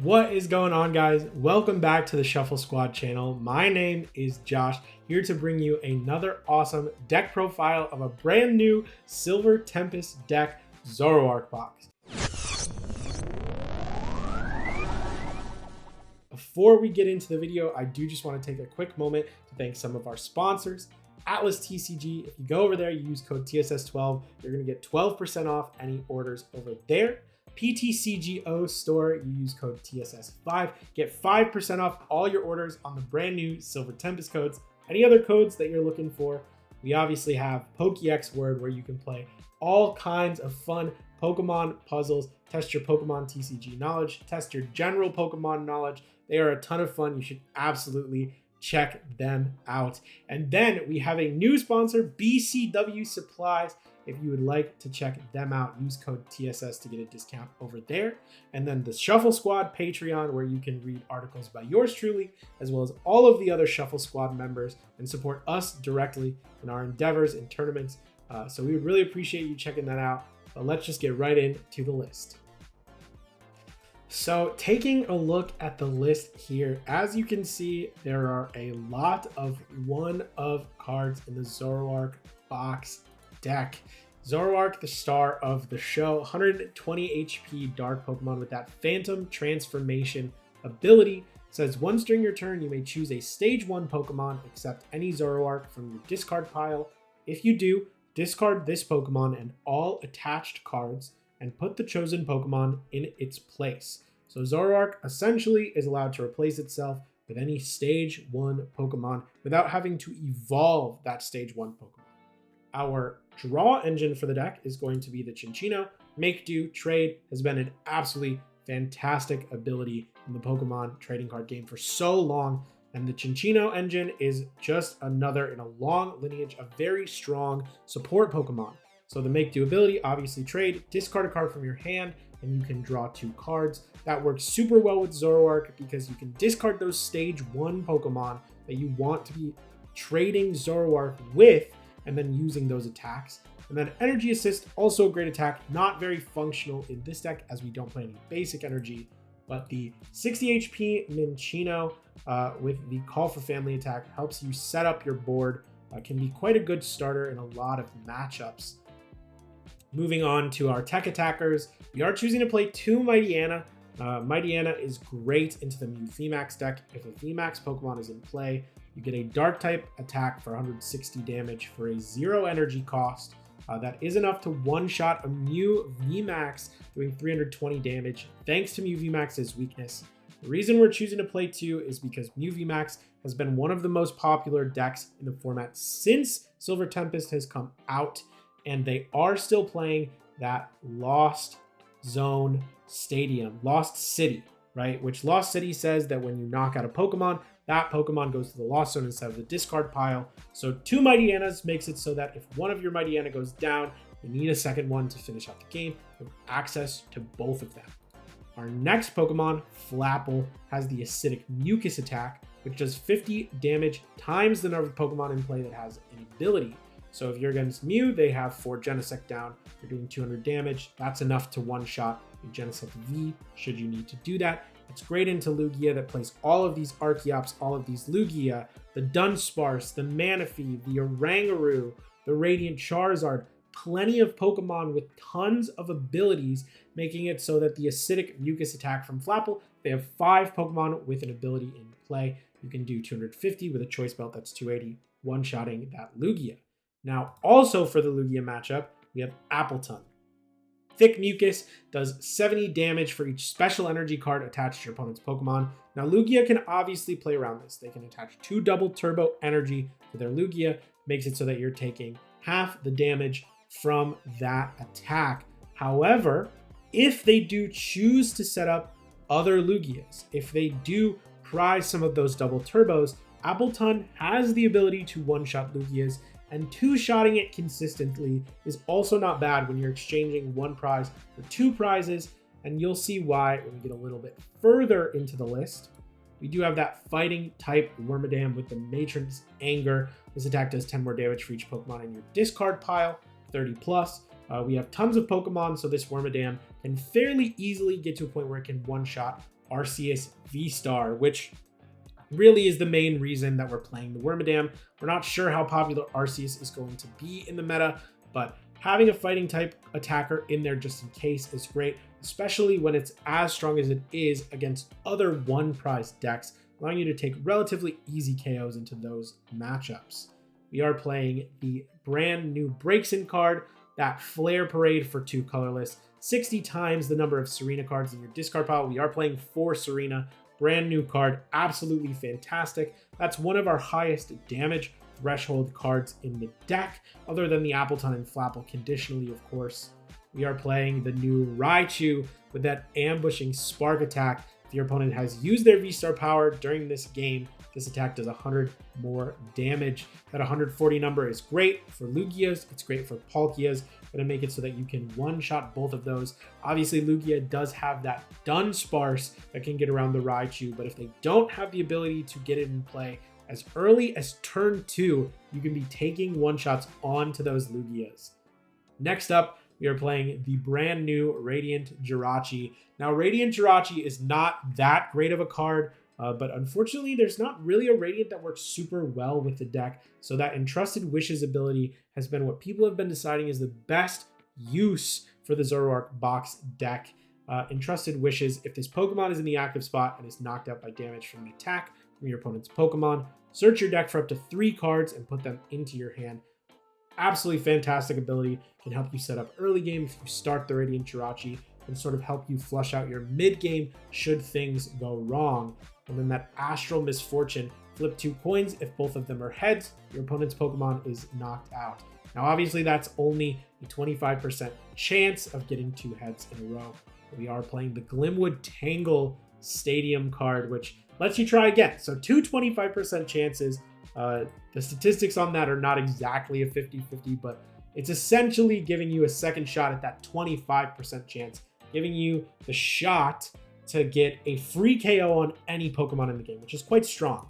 What is going on, guys? Welcome back to the Shuffle Squad channel. My name is Josh, here to bring you another awesome deck profile of a brand new Silver Tempest deck Zoroark box. Before we get into the video, I do just want to take a quick moment to thank some of our sponsors. Atlas TCG, if you go over there, you use code TSS12, you're going to get 12% off any orders over there. PTCGO store, you use code TSS5, get 5% off all your orders on the brand new Silver Tempest codes. Any other codes that you're looking for, we obviously have Pokéx Word, where you can play all kinds of fun Pokemon puzzles, test your Pokemon TCG knowledge, test your general Pokemon knowledge. They are a ton of fun. You should absolutely check them out. And then we have a new sponsor, BCW Supplies. If you would like to check them out, use code TSS to get a discount over there. And then the Shuffle Squad Patreon, where you can read articles by yours truly, as well as all of the other Shuffle Squad members, and support us directly in our endeavors and tournaments. So we would really appreciate you checking that out. But let's just get right into the list. So taking a look at the list here, as you can see, there are a lot of one-of cards in the Zoroark box deck. Zoroark, the star of the show, 120 HP dark Pokemon with that Phantom Transformation ability. It says once during your turn, you may choose a stage 1 Pokemon except any Zoroark from your discard pile. If you do, discard this Pokemon and all attached cards and put the chosen Pokemon in its place. So Zoroark essentially is allowed to replace itself with any stage 1 Pokemon without having to evolve that stage 1 Pokemon. Our draw engine for the deck is going to be the Cinccino. Make Do Trade has been an absolutely fantastic ability in the Pokemon trading card game for so long. And the Cinccino engine is just another in a long lineage of very strong support Pokemon. So the Make Do ability, obviously trade, discard a card from your hand, and you can draw 2 cards. That works super well with Zoroark because you can discard those stage 1 Pokemon that you want to be trading Zoroark with, and then using those attacks. And then Energy Assist, also a great attack, not very functional in this deck as we don't play any basic energy, but the 60 HP Minccino with the Call for Family attack helps you set up your board, can be quite a good starter in a lot of matchups. Moving on to our tech attackers, we are choosing to play 2 Mightyena. Mightyena is great into the Mew VMAX deck. If a VMAX Pokemon is in play, you get a Dark type attack for 160 damage for a 0 energy cost. That is enough to one-shot a Mew VMAX doing 320 damage thanks to Mew VMAX's weakness. The reason we're choosing to play 2 is because Mew VMAX has been one of the most popular decks in the format since Silver Tempest has come out, and they are still playing that Lost Zone Stadium, Lost City, right? Which Lost City says that when you knock out a Pokemon, that Pokemon goes to the Lost Zone instead of the discard pile. So 2 Mightyenas makes it so that if one of your Mightyena goes down, you need a second one to finish out the game with access to both of them. Our next Pokemon, Flapple, has the Acidic Mucus attack, which does 50 damage times the number of Pokemon in play that has an ability. So if you're against Mew, they have 4 Genesect down, you're doing 200 damage. That's enough to one-shot a Genesect V should you need to do that. It's great into Lugia that plays all of these Archeops, all of these Lugia, the Dunsparce, the Manaphy, the Oranguru, the Radiant Charizard, plenty of Pokemon with tons of abilities, making it so that the Acidic Mucus attack from Flapple, they have 5 Pokemon with an ability in play. You can do 250 with a Choice Belt, that's 280, one-shotting that Lugia. Now, also for the Lugia matchup, we have Appletun. Thick Mucus does 70 damage for each special energy card attached to your opponent's Pokemon. Now, Lugia can obviously play around this. They can attach 2 double turbo energy to their Lugia, makes it so that you're taking half the damage from that attack. However, if they do choose to set up other Lugias, if they do prize some of those double turbos, Appletun has the ability to one-shot Lugias, and 2-shotting it consistently is also not bad when you're exchanging 1 prize for 2 prizes, and you'll see why when we get a little bit further into the list. We do have that fighting type Wormadam with the Matron's Anger. This attack does 10 more damage for each Pokemon in your discard pile, 30 plus. We have tons of Pokemon, so this Wormadam can fairly easily get to a point where it can one-shot Arceus V-Star, which really is the main reason that we're playing the Wormadam. We're not sure how popular Arceus is going to be in the meta, but having a fighting type attacker in there just in case is great, especially when it's as strong as it is against other one prize decks, allowing you to take relatively easy KOs into those matchups. We are playing the brand new Braixen card, that Flare Parade for 2 colorless, 60 times the number of Serena cards in your discard pile. We are playing 4 Serena, brand new card, absolutely fantastic. That's one of our highest damage threshold cards in the deck, other than the Appletun and Flapple conditionally, of course. We are playing the new Raichu with that ambushing spark attack. If your opponent has used their V-Star power during this game, this attack does 100 more damage. That 140 number is great for Lugias, it's great for Palkias, gonna make it so that you can one-shot both of those. Obviously, Lugia does have that Dunsparce that can get around the Raichu, but if they don't have the ability to get it in play as early as turn 2, you can be taking one-shots onto those Lugias. Next up, we are playing the brand new Radiant Jirachi. Now, Radiant Jirachi is not that great of a card, but unfortunately, there's not really a Radiant that works super well with the deck. So that Entrusted Wishes ability has been what people have been deciding is the best use for the Zoroark box deck. Entrusted Wishes, if this Pokemon is in the active spot and is knocked out by damage from an attack from your opponent's Pokemon, search your deck for up to 3 cards and put them into your hand. Absolutely fantastic ability, can help you set up early game if you start the Radiant Jirachi, and sort of help you flush out your mid game should things go wrong. And then that Astral Misfortune, flip 2 coins. If both of them are heads, your opponent's Pokemon is knocked out. Now, obviously, that's only a 25% chance of getting 2 heads in a row. We are playing the Glimwood Tangle Stadium card, which lets you try again. So 2 25% chances. The statistics on that are not exactly a 50-50, but it's essentially giving you a second shot at that 25% chance, giving you the shot to get a free KO on any Pokemon in the game, which is quite strong.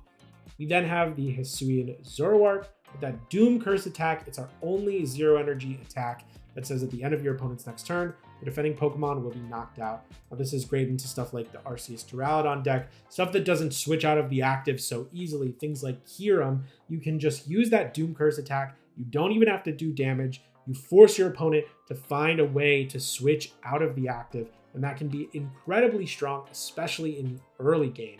We then have the Hisuian Zoroark with that Doom Curse attack. It's our only 0 energy attack that says at the end of your opponent's next turn, the defending Pokemon will be knocked out. Now, this is great into stuff like the Arceus Duraludon deck, stuff that doesn't switch out of the active so easily. Things like Kyurem, you can just use that Doom Curse attack. You don't even have to do damage. You force your opponent to find a way to switch out of the active, and that can be incredibly strong, especially in the early game.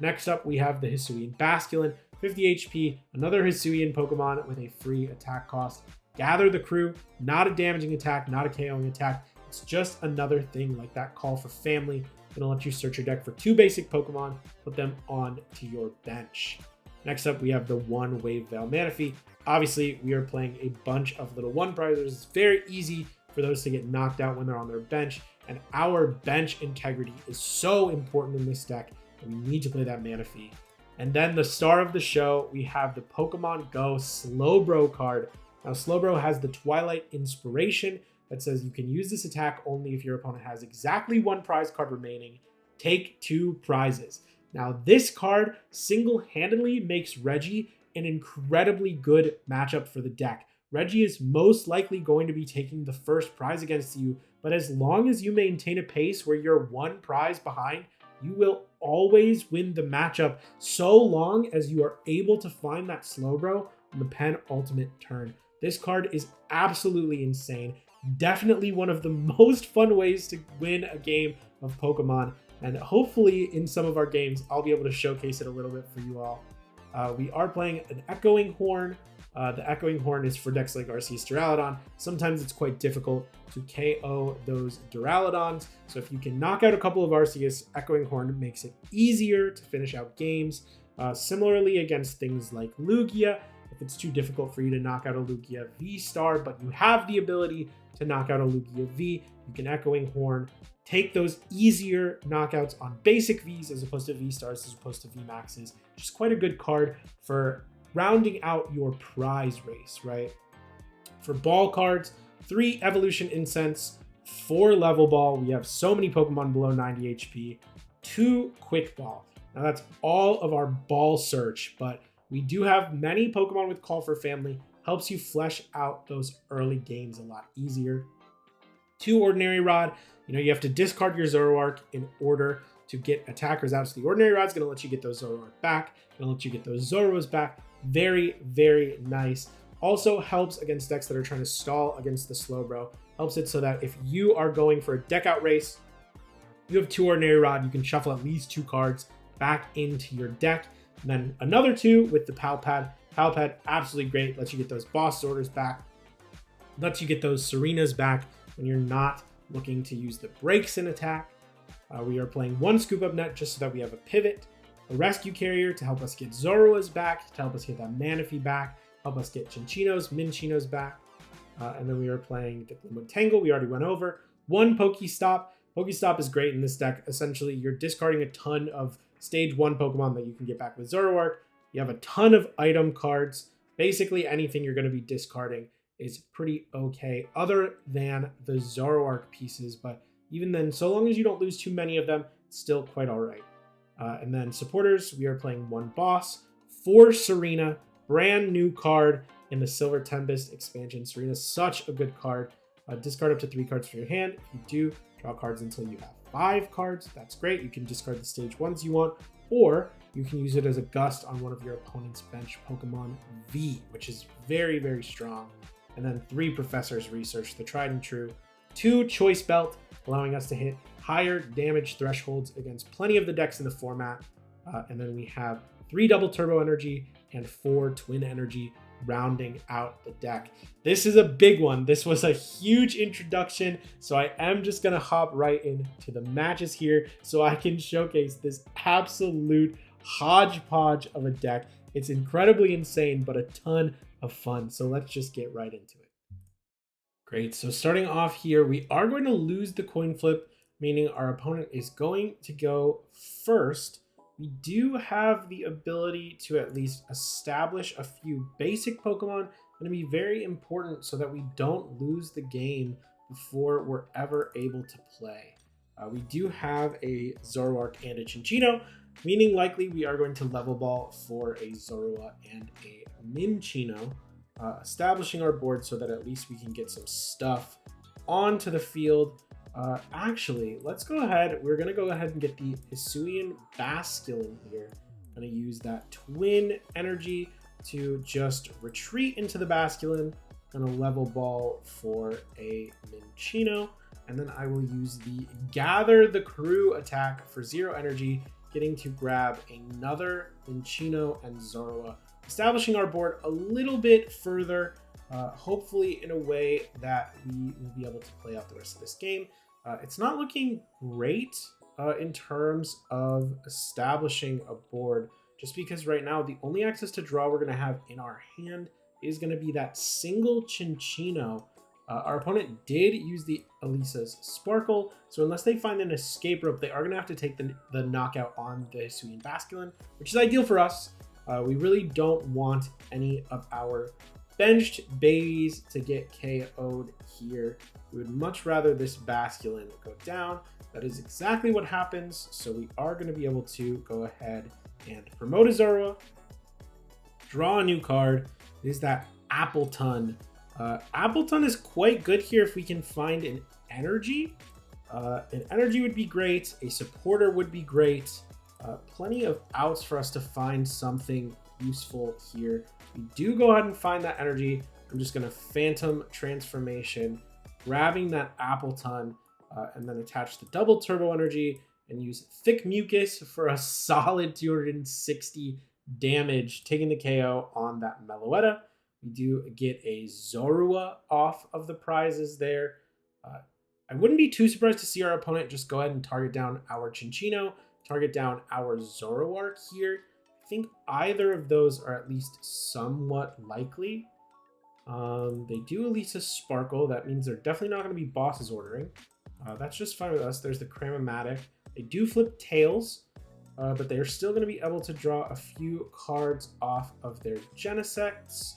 Next up, we have the Hisuian Basculin, 50 HP, another Hisuian Pokemon with a free attack cost. Gather the Crew, not a damaging attack, not a KOing attack. It's just another thing like that Call for Family. It'll let you search your deck for 2 basic Pokemon, put them onto your bench. Next up, we have the One Wave Veil Manaphy. Obviously, we are playing a bunch of little 1 prizers. It's very easy for those to get knocked out when they're on their bench, and our bench integrity is so important in this deck, and we need to play that Manaphy. And then the star of the show, we have the Pokemon Go Slowbro card. Now, Slowbro has the Twilight Inspiration that says you can use this attack only if your opponent has exactly 1 prize card remaining. Take 2 prizes. Now, this card single-handedly makes Reggie an incredibly good matchup for the deck. Reggie is most likely going to be taking the first prize against you, but as long as you maintain a pace where you're 1 prize behind, you will always win the matchup so long as you are able to find that Slowbro on the penultimate turn. This card is absolutely insane. Definitely one of the most fun ways to win a game of Pokemon. And hopefully in some of our games, I'll be able to showcase it a little bit for you all. We are playing an Echoing Horn. The Echoing Horn is for decks like Arceus Duraludon. Sometimes it's quite difficult to KO those Duraludons. So if you can knock out a couple of Arceus, Echoing Horn makes it easier to finish out games. Similarly against things like Lugia, if it's too difficult for you to knock out a Lugia V-Star, but you have the ability to knock out a Lugia V, you can Echoing Horn, take those easier knockouts on basic Vs as opposed to V-Stars, as opposed to VMAXs. Just quite a good card for rounding out your prize race, right? For ball cards, 3 Evolution Incense, 4 Level Ball. We have so many Pokemon below 90 HP. 2 Quick Ball. Now that's all of our ball search, but we do have many Pokemon with Call for Family. Helps you flesh out those early games a lot easier. 2 Ordinary Rod. You have to discard your Zoroark in order to get attackers out. So the Ordinary Rod's going to let you get those Zoroark back, going to let you get those Zoruas back. Very, very nice. Also helps against decks that are trying to stall against the Slowbro. Helps it so that if you are going for a deck out race, you have 2 Ordinary Rod, you can shuffle at least 2 cards back into your deck. And then another 2 with the Pal Pad. Pal Pad, absolutely great. Lets you get those Boss Orders back. Lets you get those Serenas back when you're not looking to use the Braixen attack. We are playing 1 Scoop Up Net just so that we have a pivot. A Rescue Carrier to help us get Zoruas back, to help us get that Manaphy back, help us get Cinccino's, Minccinos back. And then we are playing Limbo Tangle, we already went over. 1 Pokestop. Pokestop is great in this deck. Essentially, you're discarding a ton of Stage 1 Pokemon that you can get back with Zoroark. You have a ton of item cards. Basically, anything you're going to be discarding is pretty okay, other than the Zoroark pieces. But even then, so long as you don't lose too many of them, it's still quite all right. And then supporters, we are playing 1 Boss, 4 Serena, brand new card in the Silver Tempest expansion. Serena is such a good card. Discard up to 3 cards from your hand. If you do, draw cards until you have 5 cards. That's great. You can discard the stage 1s you want, or you can use it as a gust on one of your opponent's bench Pokemon V, which is very, very strong. And then 3 Professor's Research, the tried and true. 2 Choice Belt, allowing us to hit higher damage thresholds against plenty of the decks in the format. And then we have 3 Double Turbo Energy and 4 Twin Energy, rounding out the deck. This is a big one. This was a huge introduction, so I am just gonna hop right into the matches here so I can showcase this absolute hodgepodge of a deck. It's incredibly insane, but a ton of fun. So let's just get right into it. Great, so starting off here, we are going to lose the coin flip, meaning our opponent is going to go first. We do have the ability to at least establish a few basic Pokemon. Going to be very important so that we don't lose the game before we're ever able to play. We do have a Zoroark and a Cinccino, meaning likely we are going to level ball for a Zorua and a Minccino, establishing our board so that at least we can get some stuff onto the field. Actually, let's go ahead. We're going to go ahead and get the Hisuian Basculin here. I'm going to use that Twin Energy to just retreat into the Basculin. I'm going to level ball for a Minccino. And then I will use the Gather the Crew attack for 0 energy, getting to grab another Minccino and Zorua, establishing our board a little bit further, hopefully in a way that we will be able to play out the rest of this game. It's not looking great in terms of establishing a board, just because right now the only access to draw we're going to have in our hand is going to be that single Cinccino. Our opponent did use the Elisa's Sparkle, so unless they find an escape rope, they are going to have to take the knockout on the Hisuian Basculin, which is ideal for us. We really don't want any of our benched babies to get KO'd here. We would much rather this Basculin go down. That is exactly what happens, so we are going to be able to go ahead and promote a Zorua, draw a new card. It is that Appletun. Appletun is quite good here if we can find an energy. An energy would be great. A supporter would be great. Plenty of outs for us to find something useful here. We do go ahead and find that energy. I'm just going to Phantom Transformation, grabbing that Appletun, and then attach the Double Turbo Energy and use Thick Mucus for a solid 260 damage, taking the KO on that Meloetta. We do get a Zorua off of the prizes there. I wouldn't be too surprised to see our opponent just go ahead and target down our Cinccino, target down our Zoroark here. I think either of those are at least somewhat likely. They do Elisa Sparkle. That means they're definitely not going to be Boss's Ordering. That's just fine with us. There's the Cramomatic. They do flip Tails, but they are still going to be able to draw a few cards off of their Genesects.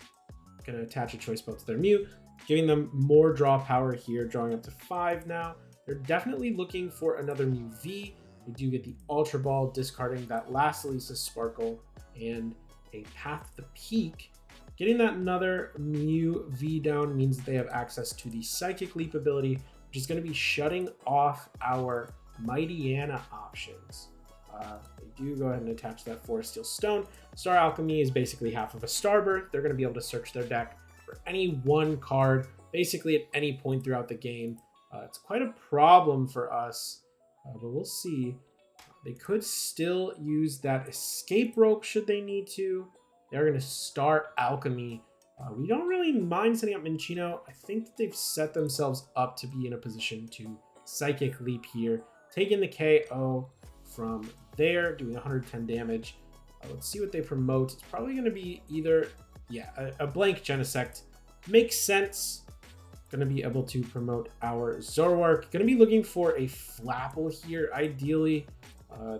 Going to attach a Choice Belt to their Mew, giving them more draw power here, drawing up to 5 now. They're definitely looking for another Mew V. We do get the Ultra Ball, discarding that last Elisa Sparkle and a Path to the Peak. Getting that another Mew V down means that they have access to the Psychic Leap ability, which is going to be shutting off our Mightyena options. They do go ahead and attach that Forest Steel Stone. Star Alchemy is basically half of a Starbirth. They're going to be able to search their deck for any one card, basically at any point throughout the game. It's quite a problem for us, but we'll see. They could still use that Escape Rope should they need to. They're going to Star Alchemy. We don't really mind setting up Minccino. I think that they've set themselves up to be in a position to Psychic Leap here, taking the KO from there, doing 110 damage. Let's see what they promote. It's probably going to be either, yeah, a blank Genesect. Makes sense. Going to be able to promote our Zoroark. Going to be looking for a Flapple here, ideally.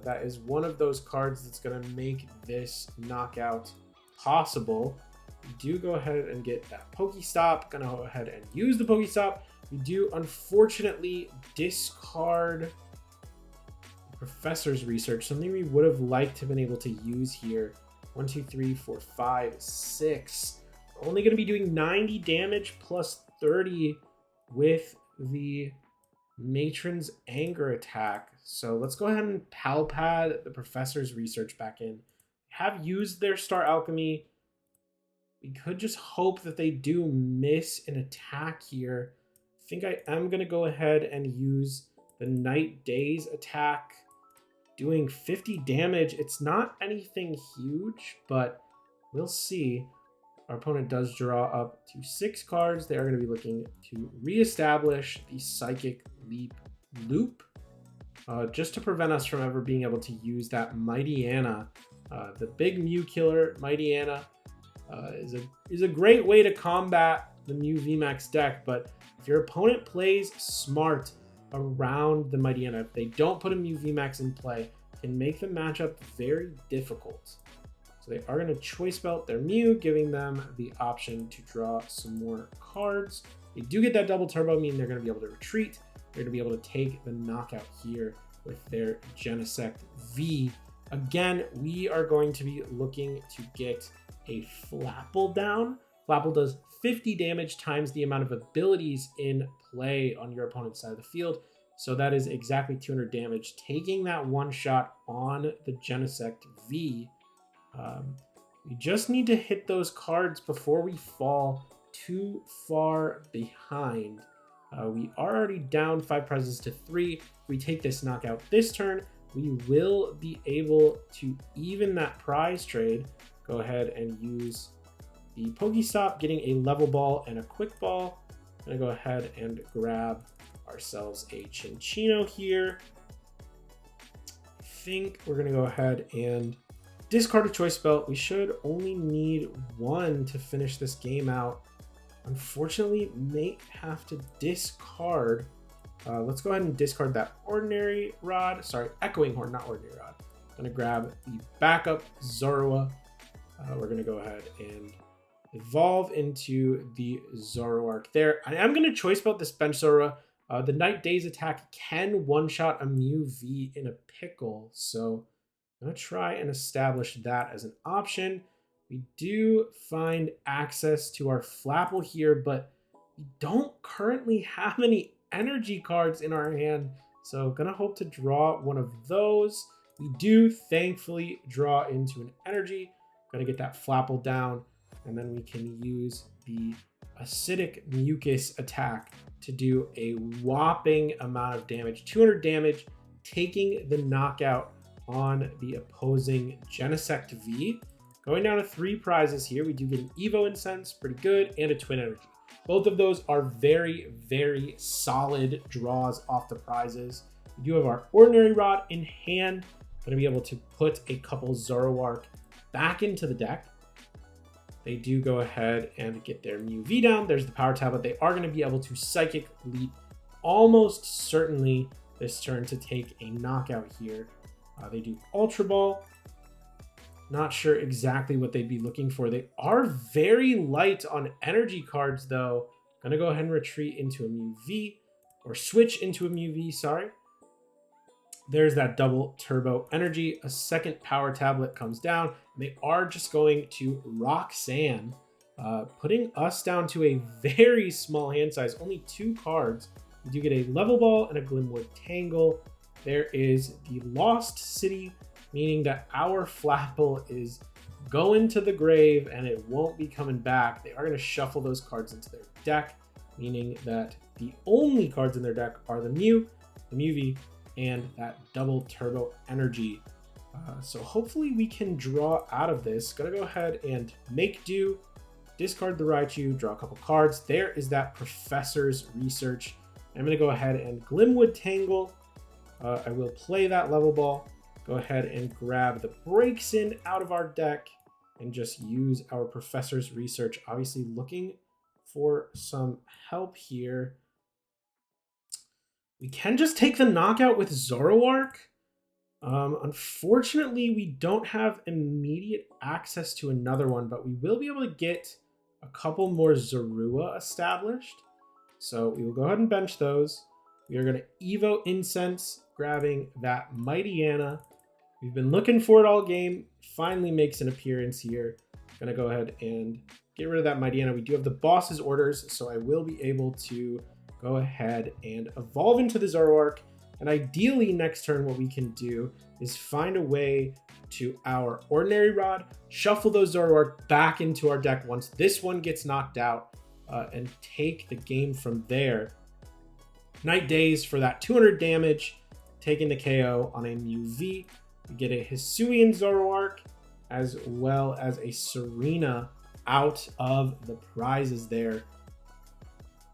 That is one of those cards that's going to make this knockout possible. We do go ahead and get that Pokestop. Going to go ahead and use the Pokestop. We do, unfortunately, discard Professor's Research, something we would have liked to have been able to use here. 1, 2, 3, 4, 5, 6. We're only going to be doing 90 damage plus 30 with the Matron's Anger attack. So let's go ahead and Palpad the Professor's Research back in. Have used their Star Alchemy. We could just hope that they do miss an attack here. I think I am going to go ahead and use the Night Days attack, doing 50 damage. It's not anything huge, but we'll see. Our opponent does draw up to 6 cards. They are going to be looking to reestablish the Psychic Leap loop, just to prevent us from ever being able to use that Mightyena. The big Mew killer, Mightyena, is a great way to combat the Mew VMAX deck, but if your opponent plays smart around the Mightyena, if they don't put a Mew VMAX in play, it can make the matchup very difficult. So they are going to Choice Belt their Mew, giving them the option to draw some more cards. They do get that double turbo, meaning they're going to be able to retreat. They're going to be able to take the knockout here with their Genesect V. Again, we are going to be looking to get a Flapple down. Flapple does 50 damage times the amount of abilities in play on your opponent's side of the field. So that is exactly 200 damage, taking that one shot on the Genesect V. We just need to hit those cards before we fall too far behind. We are already down 5 prizes to 3. If we take this knockout this turn, we will be able to even that prize trade. Go ahead and use the Pokestop, getting a level ball and a quick ball. I'm gonna go ahead and grab ourselves a Cinccino here. I think we're gonna go ahead and discard a Choice Belt. We should only need 1 to finish this game out. Unfortunately, may have to discard. Let's go ahead and discard that Ordinary Rod. Sorry, Echoing Horn, not Ordinary Rod. I'm gonna grab the backup Zorua. We're gonna go ahead and evolve into the Zoroark there. I am gonna Choice Belt this bench Zorua. The Night Days attack can one-shot a Mew V in a pickle, so I'm going to try and establish that as an option. We do find access to our Flapple here, but we don't currently have any energy cards in our hand, so going to hope to draw one of those. We do thankfully draw into an energy. Going to get that Flapple down, and then we can use the Acidic Mucus attack to do a whopping amount of damage, 200 damage, taking the knockout on the opposing Genesect V. Going down to 3 prizes here. We do get an Evo Incense, pretty good, and a Twin Energy. Both of those are very, very solid draws off the prizes. We do have our Ordinary Rod in hand. Going to be able to put a couple Zoroark back into the deck. They do go ahead and get their Mew V down. There's the Power Tablet. They are going to be able to Psychic Leap almost certainly this turn to take a knockout here. They do Ultra Ball. Not sure exactly what they'd be looking for. They are very light on energy cards, though. Gonna go ahead and retreat into a Mew V, or switch into a Mew V, sorry. There's that double turbo energy. A second Power Tablet comes down. And they are just going to Roxanne, putting us down to a very small hand size, only 2 cards. We do get a Level Ball and a Glimwood Tangle. there is the Lost City, meaning that our Flapple is going to the grave and it won't be coming back. They are going to shuffle those cards into their deck, meaning that the only cards in their deck are the Mew, the Mewtwo, and that double turbo energy. So hopefully we can draw out of this. Gonna go ahead and make do, discard the Raichu, draw a couple cards. There is that Professor's Research. I'm gonna go ahead and Glimwood Tangle. I will play that level ball. Go ahead and grab the Braixen out of our deck and just use our Professor's Research. Obviously looking for some help here. We can just take the knockout with Zoroark. Unfortunately, we don't have immediate access to another one, but we will be able to get a couple more Zorua established. So we will go ahead and bench those. We are going to Evo Incense, grabbing that Mightyena. We've been looking for it all game. Finally makes an appearance here. Going to go ahead and get rid of that Mightyena. We do have the boss's orders, so I will be able to go ahead and evolve into the Zoroark. And ideally next turn what we can do is find a way to our Ordinary Rod, shuffle those Zoroark back into our deck once this one gets knocked out, and take the game from there. Night Days for that 200 damage, taking the KO on a Mew V. We get a Hisuian Zoroark as well as a Serena out of the prizes there.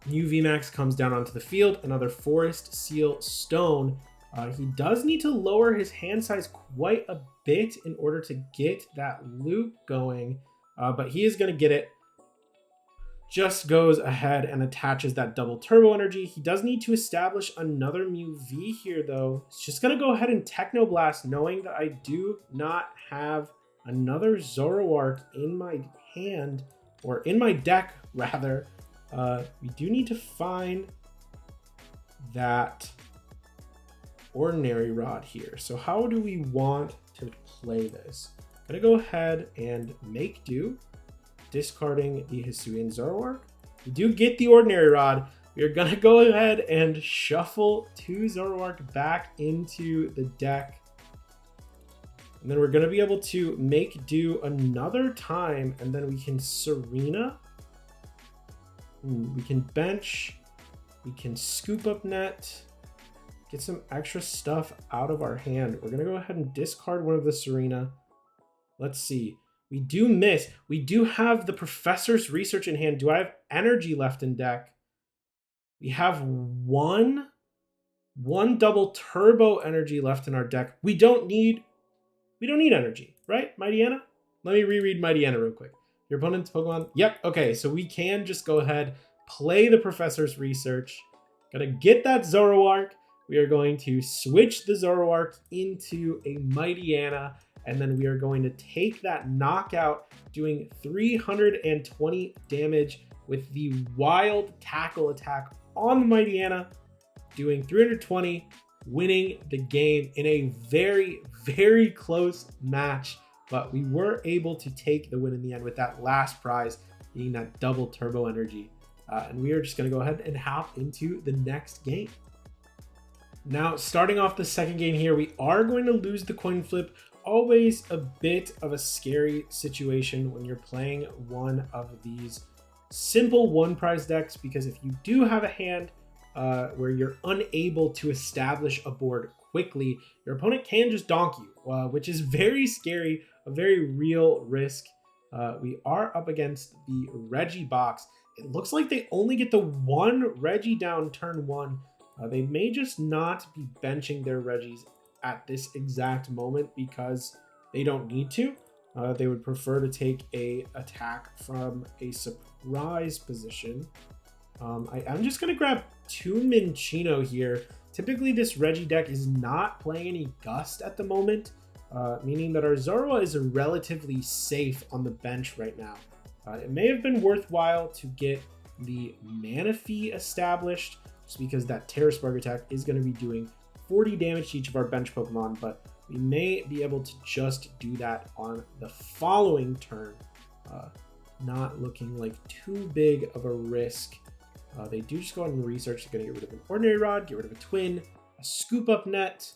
New VMAX comes down onto the field, another Forest Seal Stone. He does need to lower his hand size quite a bit in order to get that loop going, but he is going to get it. Just goes ahead and attaches that double turbo energy. He does need to establish another Mew V here though. It's just going to go ahead and Techno Blast, knowing that I do not have another Zoroark in my hand, or in my deck rather. We do need to find that Ordinary Rod here. So how do we want to play this? I'm gonna go ahead and make do, discarding the Hisuian Zoroark. We do get the Ordinary Rod. We are gonna go ahead and shuffle 2 Zoroark back into the deck. And then we're gonna be able to make do another time, and then we can Serena. We can bench, we can scoop up net, get some extra stuff out of our hand. We're gonna go ahead and discard one of the Serena. Let's see, we do miss. We do have the Professor's Research in hand. Do I have energy left in deck? We have one double turbo energy left in our deck. We don't need energy, right, Mightyena? Let me reread Mightyena real quick. Your opponent's Pokemon. Yep. Okay. So we can just go ahead, play the Professor's Research. Gonna get that Zoroark. We are going to switch the Zoroark into a Mightyena, and then we are going to take that knockout, doing 320 damage with the Wild Tackle attack on the Mightyena, doing 320, winning the game in a very, very close match. But we were able to take the win in the end with that last prize being that double turbo energy. And we are just going to go ahead and hop into the next game. Now, starting off the second game here, we are going to lose the coin flip. Always a bit of a scary situation when you're playing one of these simple one prize decks, because if you do have a hand where you're unable to establish a board quickly, your opponent can just donk you, which is very scary, a very real risk. We are up against the Reggie box. It looks like they only get the one Reggie down turn one. They may just not be benching their Reggies at this exact moment because they don't need to. They would prefer to take a attack from a surprise position. I'm just going to grab 2 Minccino here. Typically, this Reggie deck is not playing any Gust at the moment, meaning that our Zorua is relatively safe on the bench right now. It may have been worthwhile to get the Manaphy established, just because that Terra Spark attack is going to be doing 40 damage to each of our bench Pokemon, but we may be able to just do that on the following turn. Not looking like too big of a risk. They do just go ahead and research. They're going to get rid of an Ordinary Rod, get rid of a Twin, a Scoop Up Net,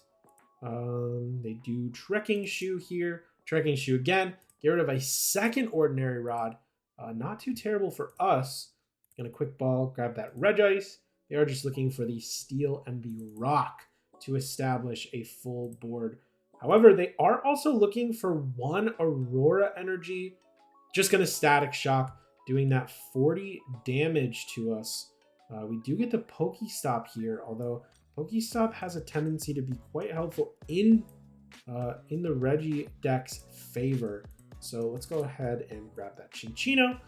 They do Trekking Shoe here. Trekking Shoe again. Get rid of a second Ordinary Rod. Not too terrible for us. Gonna Quick Ball, grab that Regice. They are just looking for the Steel and the Rock to establish a full board. However, they are also looking for one Aurora Energy. Just gonna Static Shock, doing that 40 damage to us. We do get the Pokestop here, although Pokestop has a tendency to be quite helpful in the Reggie deck's favor. So let's go ahead and grab that Cinccino.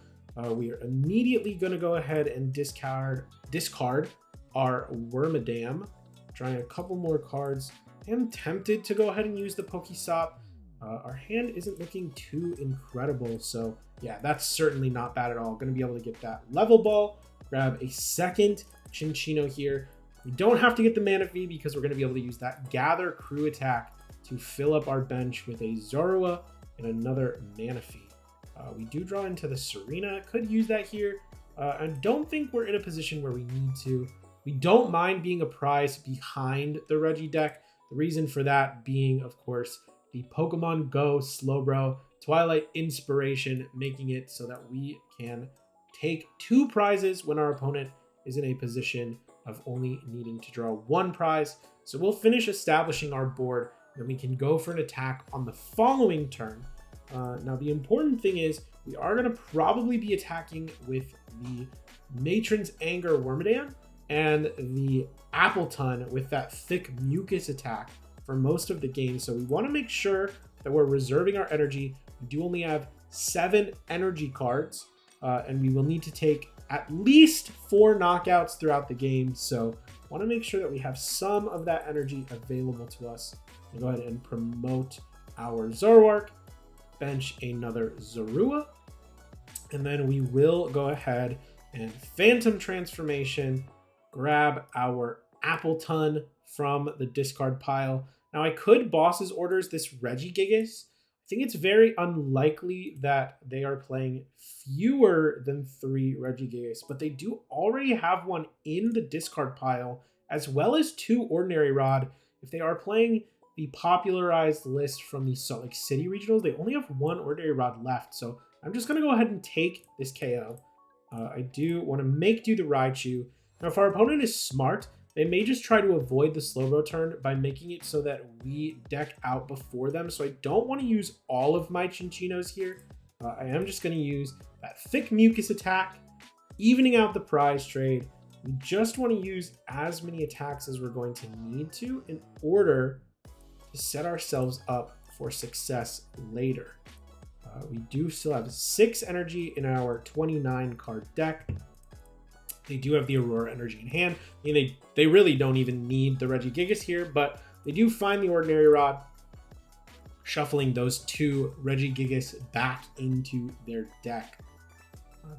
We are immediately going to go ahead and discard our Wormadam. Trying a couple more cards. I am tempted to go ahead and use the Pokestop. Our hand isn't looking too incredible, so yeah, that's certainly not bad at all. Going to be able to get that Level Ball, grab a second Cinccino here. We don't have to get the Mana Fee because we're going to be able to use that Gather Crew attack to fill up our bench with a Zorua and another Mana Fee. We do draw into the Serena. Could use that here. I don't think we're in a position where we need to. We don't mind being a prize behind the Reggie deck. The reason for that being, of course, the Pokemon Go Slowbro Twilight Inspiration, making it so that we can take 2 prizes when our opponent is in a position of only needing to draw 1 prize. So we'll finish establishing our board, then we can go for an attack on the following turn. Now, the important thing is we are going to probably be attacking with the Matron's Anger Wormadam and the Appletun with that thick mucus attack for most of the game. So we want to make sure that we're reserving our energy. We do only have 7 energy cards, and we will need to take at least 4 knockouts throughout the game. So want to make sure that we have some of that energy available to us. We'll go ahead and promote our Zoroark, bench another Zorua, and then we will go ahead and Phantom Transformation, grab our Appletun from the discard pile. Now I could Boss's Orders this Regigigas. I think it's very unlikely that they are playing fewer than 3 Regigigas, but they do already have one in the discard pile, as well as 2 Ordinary Rod. If they are playing the popularized list from the Salt Lake City regionals, they only have 1 Ordinary Rod left. So I'm just going to go ahead and take this KO. I do want to make do the Raichu. Now, if our opponent is smart, they may just try to avoid the Slowbro turn by making it so that we deck out before them. So I don't want to use all of my Cinccinos here. I am just going to use that thick mucus attack, evening out the prize trade. We just want to use as many attacks as we're going to need to in order to set ourselves up for success later. We do still have 6 energy in our 29 card deck. They do have the Aurora energy in hand. I mean, they really don't even need the Regigigas here, but they do find the Ordinary Rod, shuffling those 2 Regigigas back into their deck.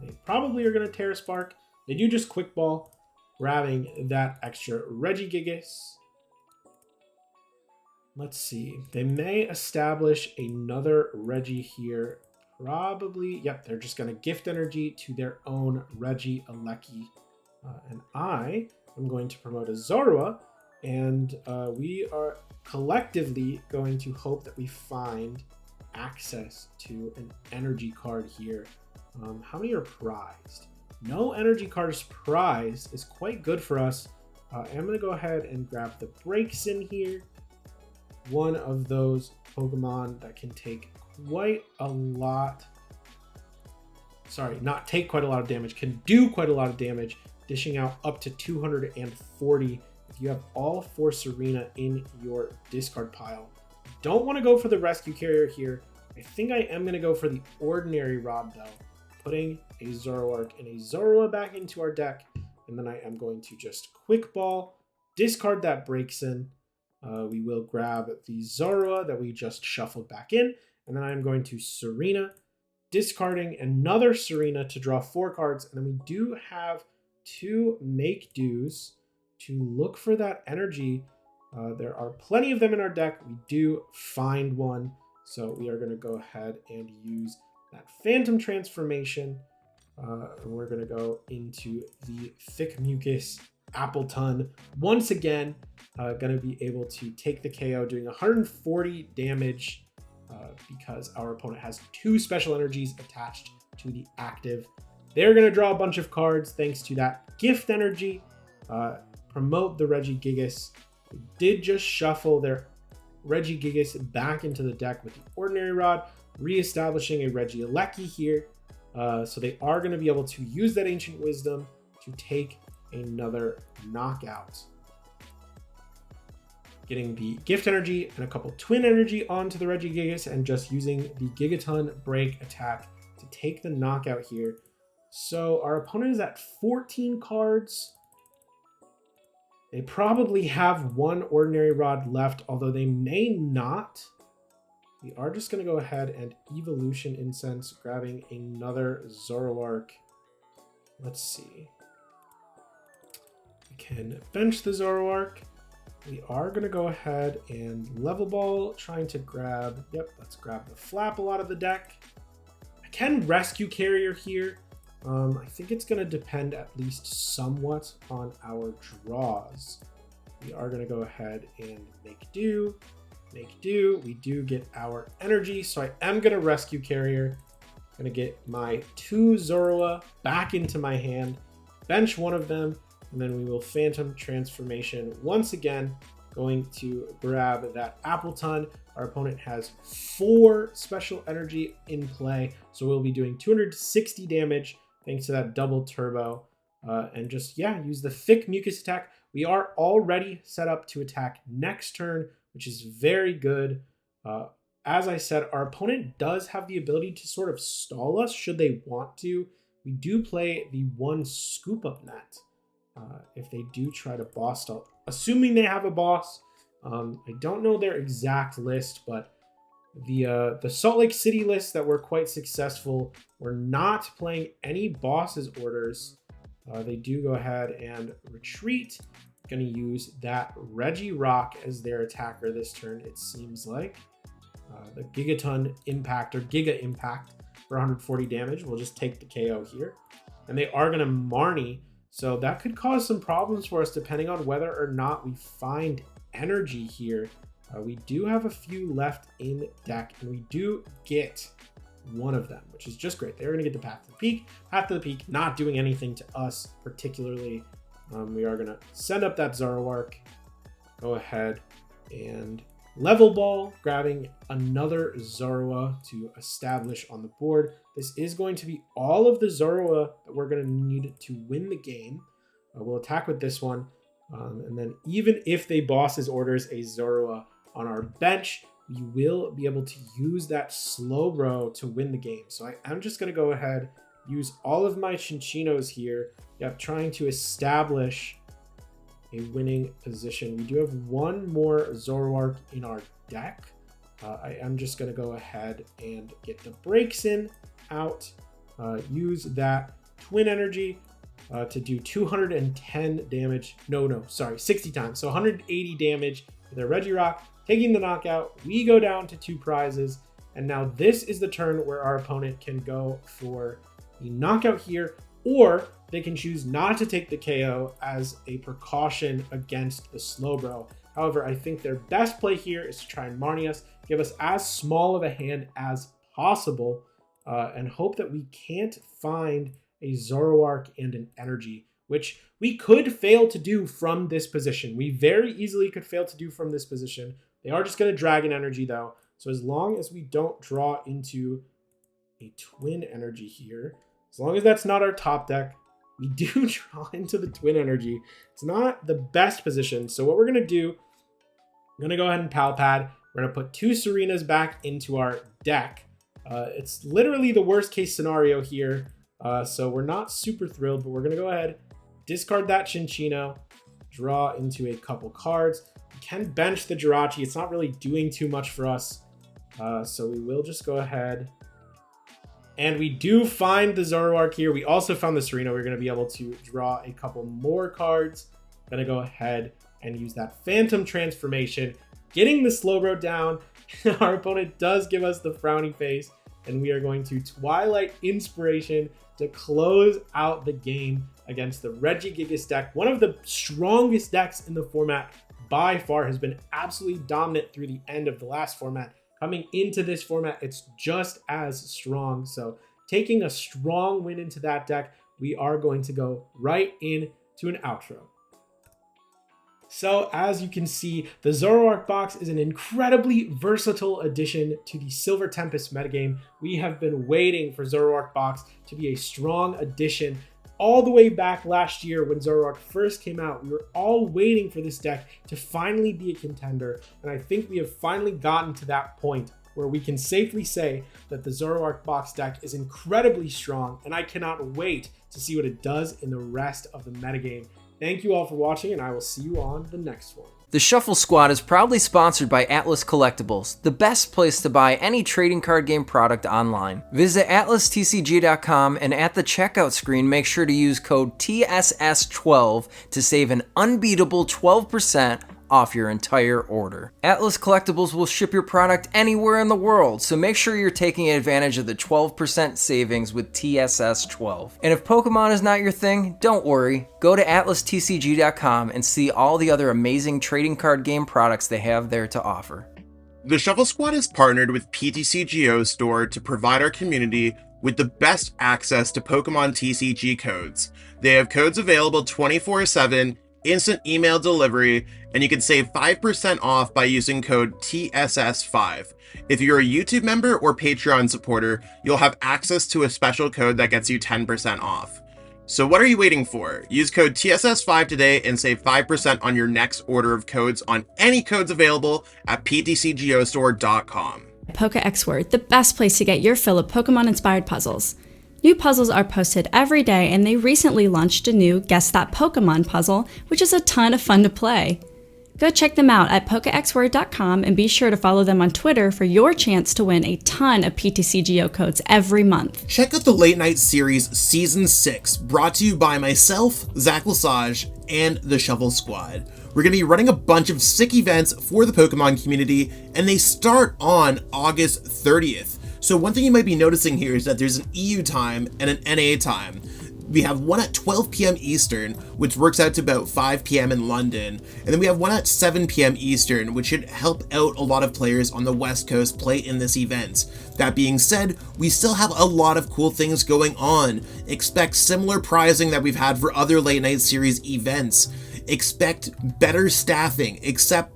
They probably are going to Terra Spark. They do just Quick Ball, grabbing that extra Regigigas. Let's see. They may establish another Reggie here. Probably. Yep, they're just going to gift energy to their own Reggie Alecki. And I am going to promote a Zorua. And we are collectively going to hope that we find access to an energy card here. How many are prized? No energy cards prized is quite good for us. I'm going to go ahead and grab the Braixen here. One of those Pokemon that can take quite a lot. Sorry, not take quite a lot of damage, can do quite a lot of damage, dishing out up to 240 if you have all 4 Serena in your discard pile. Don't want to go for the Rescue Carrier here. I think I am going to go for the Ordinary Rod though, putting a Zoroark and a Zorua back into our deck, and then I am going to just Quick Ball, discard that Braixen. We will grab the Zorua that we just shuffled back in, and then I'm going to Serena, discarding another Serena to draw 4 cards, and then we do have 2 Make Do's to look for that energy. There are plenty of them in our deck. We do find one, so we are going to go ahead and use that Phantom Transformation, and we're going to go into the Thick Mucus Appletun once again going to be able to take the KO, doing 140 damage because our opponent has 2 special energies attached to the active. They're going to draw a bunch of cards thanks to that gift energy. Promote the Regigigas. We did just shuffle their Regigigas back into the deck with the Ordinary Rod, re-establishing a Regieleki here. So they are going to be able to use that Ancient Wisdom to take another knockout. Getting the gift energy and a couple twin energy onto the Regigigas and just using the Gigaton break attack to take the knockout here. So our opponent is at 14 cards. They probably have 1 Ordinary Rod left, although they may not. We are just going to go ahead and Evolution Incense, grabbing another Zoroark. Let's see. We can bench the Zoroark. We are going to go ahead and Level Ball, trying to grab, let's grab the Flapple out of the deck. I can Rescue Carrier here. I think it's going to depend at least somewhat on our draws. We are going to go ahead and make do. We do get our energy, so I am going to Rescue Carrier. I'm going to get my 2 Zorua back into my hand, bench one of them, and then we will Phantom Transformation once again, going to grab that Appletun. Our opponent has 4 special energy in play, so we'll be doing 260 damage thanks to that double turbo. And just, use the thick mucus attack. We are already set up to attack next turn, which is very good. As I said, our opponent does have the ability to sort of stall us should they want to. We do play the 1 Scoop Up Net if they do try to boss stall, assuming they have a boss. I don't know their exact list, but the Salt Lake City list that were quite successful were not playing any bosses orders. They do go ahead and retreat. Going to use that Regirock as their attacker this turn, it seems like. The Gigaton Impact or Giga Impact for 140 damage. We'll just take the KO here. And they are going to Marnie, so that could cause some problems for us depending on whether or not we find energy here. We do have a few left in deck, and we do get one of them, which is just great. They're going to get the Path to the Peak. Path to the Peak not doing anything to us particularly. We are going to send up that Zoroark, go ahead and Level Ball, grabbing another Zorua to establish on the board. This is going to be all of the Zorua that we're going to need to win the game. We'll attack with this one, and then even if they bosses orders a Zorua on our bench, we will be able to use that Slowbro to win the game. So I'm just going to go ahead, use all of my Cincinos here. Trying to establish a winning position. We do have 1 more Zoroark in our deck. I am just going to go ahead and get the Braixen out, use that Twin Energy to do 210 damage. Sorry, 60 times. So 180 damage with their Regirock, taking the knockout. We go down to 2 prizes, and now this is the turn where our opponent can go for the knockout here, or they can choose not to take the KO as a precaution against the Slowbro. However, I think their best play here is to try and Marnie us, give us as small of a hand as possible, and hope that we can't find a Zoroark and an energy, which we could fail to do from this position. We very easily could fail to do from this position. They are just going to Dragon Energy though. So as long as we don't draw into a Twin Energy here, as long as that's not our top deck, we do draw into the Twin Energy. It's not the best position. So what we're going to do, I'm going to go ahead and Pal Pad. We're going to put 2 Serenas back into our deck. It's literally the worst case scenario here. So we're not super thrilled, but we're going to go ahead, discard that Cinccino, draw into a couple cards. We can bench the Jirachi. It's not really doing too much for us. So we will just go ahead. And we do find the Zoroark here. We also found the Serena. We're going to be able to draw a couple more cards. Going to go ahead and use that Phantom Transformation, getting the Slowbro down. Our opponent does give us the frowny face, and we are going to Twilight Inspiration to close out the game against the Regigigas deck. One of the strongest decks in the format by far, has been absolutely dominant through the end of the last format. Coming into this format, it's just as strong. So taking a strong win into that deck, we are going to go right into an outro. So as you can see, the Zoroark box is an incredibly versatile addition to the Silver Tempest metagame. We have been waiting for Zoroark box to be a strong addition all the way back last year when Zoroark first came out. We were all waiting for this deck to finally be a contender, and I think we have finally gotten to that point where we can safely say that the Zoroark box deck is incredibly strong, and I cannot wait to see what it does in the rest of the metagame. Thank you all for watching, and I will see you on the next one. The Shuffle Squad is proudly sponsored by Atlas Collectibles, the best place to buy any trading card game product online. Visit atlastcg.com and at the checkout screen, make sure to use code TSS12 to save an unbeatable 12% off your entire order. Atlas Collectibles will ship your product anywhere in the world, so make sure you're taking advantage of the 12% savings with TSS12. And if Pokemon is not your thing, don't worry. Go to atlastcg.com and see all the other amazing trading card game products they have there to offer. The Shuffle Squad is partnered with PTCGO Store to provide our community with the best access to Pokemon TCG codes. They have codes available 24/7, instant email delivery, and you can save 5% off by using code TSS5. If you're a YouTube member or Patreon supporter, you'll have access to a special code that gets you 10% off. So what are you waiting for? Use code TSS5 today and save 5% on your next order of codes on any codes available at PTCGOstore.com. PokeXWord, the best place to get your fill of Pokemon-inspired puzzles. New puzzles are posted every day, and they recently launched a new Guess That Pokemon puzzle, which is a ton of fun to play. Go check them out at PokeXWord.com and be sure to follow them on Twitter for your chance to win a ton of PTCGO codes every month. Check out the Late Night Series Season 6, brought to you by myself, Zach Lesage, and the Shuffle Squad. We're going to be running a bunch of sick events for the Pokemon community, and they start on August 30th. So one thing you might be noticing here is that there's an EU time and an NA time. We have one at 12 p.m. Eastern, which works out to about 5 p.m. in London. And then we have one at 7 p.m. Eastern, which should help out a lot of players on the West Coast play in this event. That being said, we still have a lot of cool things going on. Expect similar prizing that we've had for other Late Night Series events. Expect better staffing, expect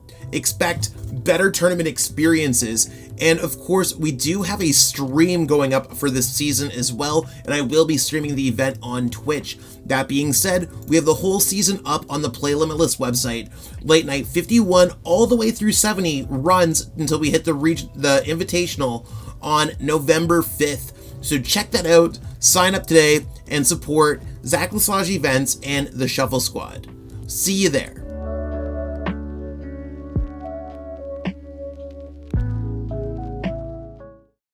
better tournament experiences, and of course we do have a stream going up for this season as well, and I will be streaming the event on Twitch. That being said, we have the whole season up on the Play Limitless website. Late Night 51 all the way through 70 runs until we hit the Invitational on November 5th. So check that out, sign up today, and support Zach Lesage Events and the Shuffle Squad. See you there.